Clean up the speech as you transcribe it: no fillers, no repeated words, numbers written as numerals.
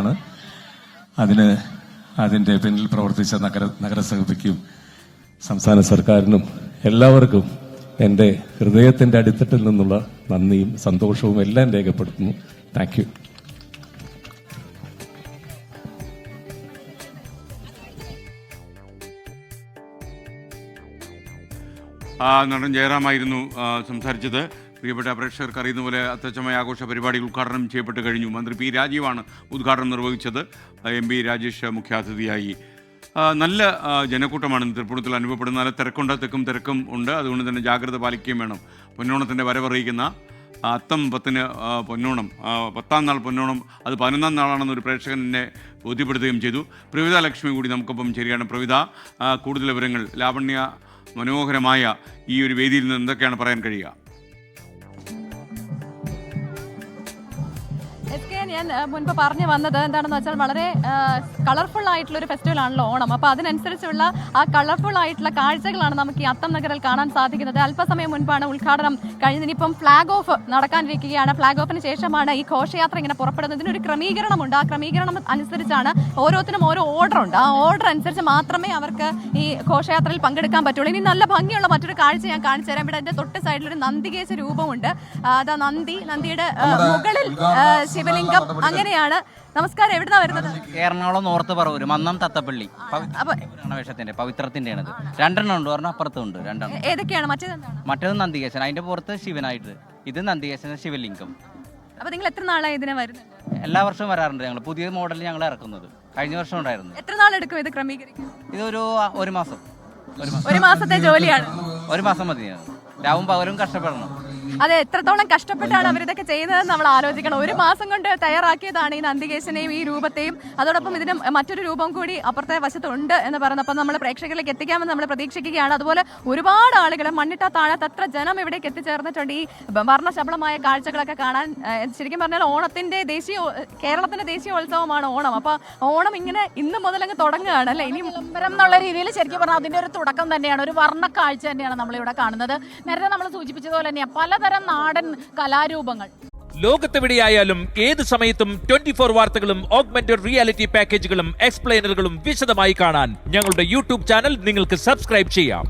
ആണ്. അതിന്റെ പിന്നിൽ പ്രവർത്തിച്ച നഗരസഭയ്ക്കും സംസ്ഥാന സർക്കാരിനും എല്ലാവർക്കും എന്റെ ഹൃദയത്തിന്റെ അടിത്തട്ടിൽ നിന്നുള്ള നന്ദിയും സന്തോഷവും എല്ലാം രേഖപ്പെടുത്തുന്നു. Thank you. നടൻ ജയറാമായിരുന്നു സംസാരിച്ചത്. പ്രിയപ്പെട്ട പ്രേക്ഷകർക്ക് അറിയുന്ന പോലെ അത്തച്ചമയ ആഘോഷ പരിപാടികൾ ഉദ്ഘാടനം ചെയ്യപ്പെട്ട് കഴിഞ്ഞു. മന്ത്രി പി രാജീവാണ് ഉദ്ഘാടനം നിർവഹിച്ചത്. MP രാജേഷ് മുഖ്യാതിഥിയായി. നല്ല ജനക്കൂട്ടമാണ് തൃപ്പൂണിത്തിൽ അനുഭവപ്പെടുന്നത്. നല്ല തിരക്കും ഉണ്ട്. അതുകൊണ്ട് തന്നെ ജാഗ്രത പാലിക്കുകയും വേണം. പൊന്നോണത്തിൻ്റെ വരവറിയിക്കുന്ന അത്തം 10-ന് പൊന്നോണം, 10ാം നാൾ പൊന്നോണം, അത് 11ാം നാളാണെന്നൊരു പ്രേക്ഷകൻ എന്നെ ബോധ്യപ്പെടുത്തുകയും ചെയ്തു. പ്രവിത ലക്ഷ്മി കൂടി നമുക്കൊപ്പം ശരിയാണ്. പ്രവിത, കൂടുതൽ വിവരങ്ങൾ, ലാവണ്യ മനോഹരമായ ഈ ഒരു വേദിയിൽ നിന്ന് എന്തൊക്കെയാണ് പറയാൻ കഴിയുക? ഞാൻ മുൻപ് പറഞ്ഞു വന്നത് എന്താണെന്ന് വെച്ചാൽ വളരെ കളർഫുൾ ആയിട്ടുള്ള ഒരു ഫെസ്റ്റിവൽ ആണല്ലോ ഓണം. അപ്പോൾ അതിനനുസരിച്ചുള്ള ആ കളർഫുൾ ആയിട്ടുള്ള കാഴ്ചകളാണ് നമുക്ക് ഈ അത്തം നഗറിൽ കാണാൻ സാധിക്കുന്നത്. അല്പസമയം മുൻപാണ് ഉദ്ഘാടനം കഴിഞ്ഞതിനിപ്പം ഫ്ലാഗ് ഓഫ് നടക്കാനിരിക്കുകയാണ്. ഫ്ലാഗ് ഓഫിന് ശേഷമാണ് ഈ ഘോഷയാത്ര ഇങ്ങനെ പുറപ്പെടുന്നത്. ഇതിനൊരു ക്രമീകരണമുണ്ട്. ആ ക്രമീകരണം അനുസരിച്ചാണ് ഓരോരുത്തരും ഓരോ ഓർഡർ ഉണ്ട്. ആ ഓർഡർ അനുസരിച്ച് മാത്രമേ അവർക്ക് ഈ ഘോഷയാത്രയിൽ പങ്കെടുക്കാൻ പറ്റുള്ളൂ. ഇനി നല്ല ഭംഗിയുള്ള മറ്റൊരു കാഴ്ച ഞാൻ കാണിച്ചു തരാം. ഇവിടെ എൻ്റെ തൊട്ട് സൈഡിലൊരു നന്ദികേശ രൂപമുണ്ട്. അതാ നന്ദിയുടെ മുകളിൽ ശിവലിംഗം. അങ്ങനെയാണ്. നമസ്കാരം, എവിടുന്നാ വരുന്നത്? എറണാകുളം നോർത്ത് പറവൂര് മന്നം തത്തപ്പള്ളി വേഷത്തിന്റെ പവിത്രത്തിന്റെ ആണ്. രണ്ടെണ്ണം ഉണ്ട്, ഒരെണ്ണം അപ്പുറത്തുണ്ട്. രണ്ടെണ്ണം ഏതൊക്കെയാണ്? മറ്റേത് നന്ദികേശൻ, അതിന്റെ പുറത്ത് ശിവനായിട്ട്. ഇത് നന്ദികേശൻ ശിവലിംഗം. അപ്പൊ നിങ്ങൾ എത്ര നാളായി ഇതിനെ വരുന്നത്? എല്ലാ വർഷവും വരാറുണ്ട്. ഞങ്ങൾ പുതിയ മോഡൽ ഞങ്ങൾ ഇറക്കുന്നത്. കഴിഞ്ഞ വർഷം ഉണ്ടായിരുന്നു. എത്ര നാളെടുക്കും ഇത് ക്രമീകരിക്കാൻ? ഇതൊരു ഒരു മാസം. ഒരു മാസത്തെ ജോലിയാണ്. ഒരു മാസം മതി. രാവും പകലും കഷ്ടപ്പെടണം. അതെ, എത്രത്തോളം കഷ്ടപ്പെട്ടാണ് അവരിതൊക്കെ ചെയ്യുന്നതെന്ന് നമ്മൾ ആലോചിക്കണം. ഒരു മാസം കൊണ്ട് തയ്യാറാക്കിയതാണ് ഈ നന്ദികേശനെയും ഈ രൂപത്തെയും. അതോടൊപ്പം ഇതിന് മറ്റൊരു രൂപം കൂടി അപ്പുറത്തെ വശത്തുണ്ട് എന്ന് പറയുന്നത് നമ്മൾ പ്രേക്ഷകരിലേക്ക് എത്തിക്കാമെന്ന് നമ്മൾ പ്രതീക്ഷിക്കുകയാണ്. അതുപോലെ ഒരുപാട് ആളുകൾ മണ്ണിട്ടാ താഴത്തത്ര ജനം ഇവിടേക്ക് എത്തിച്ചേർന്നിട്ടുണ്ട് ഈ വർണ്ണശബളമായ കാഴ്ചകളൊക്കെ കാണാൻ. ശരിക്കും പറഞ്ഞാൽ കേരളത്തിന്റെ ദേശീയോത്സവമാണ് ഓണം. അപ്പൊ ഓണം ഇങ്ങനെ ഇന്ന് മുതലങ്ങ് തുടങ്ങുകയാണ് അല്ലെ? ഇനി വിളംബരം എന്നുള്ള രീതിയിൽ ശരിക്കും പറഞ്ഞാൽ അതിന്റെ ഒരു തുടക്കം തന്നെയാണ്, ഒരു വർണ്ണ കാഴ്ച തന്നെയാണ് നമ്മളിവിടെ കാണുന്നത്. നേരത്തെ നമ്മൾ സൂചിപ്പിച്ചതുപോലെ തന്നെ പലതരം നാടൻ കലാരൂപങ്ങൾ. ലോകത്തെവിടെയായാലും ഏത് സമയത്തും 24 വാർത്തകളും ഓഗ്മെന്റഡ് റിയാലിറ്റി പാക്കേജുകളും എക്സ്പ്ലെയിനറുകളും വിശദമായി കാണാൻ ഞങ്ങളുടെ യൂട്യൂബ് ചാനൽ നിങ്ങൾക്ക് സബ്സ്ക്രൈബ് ചെയ്യാം.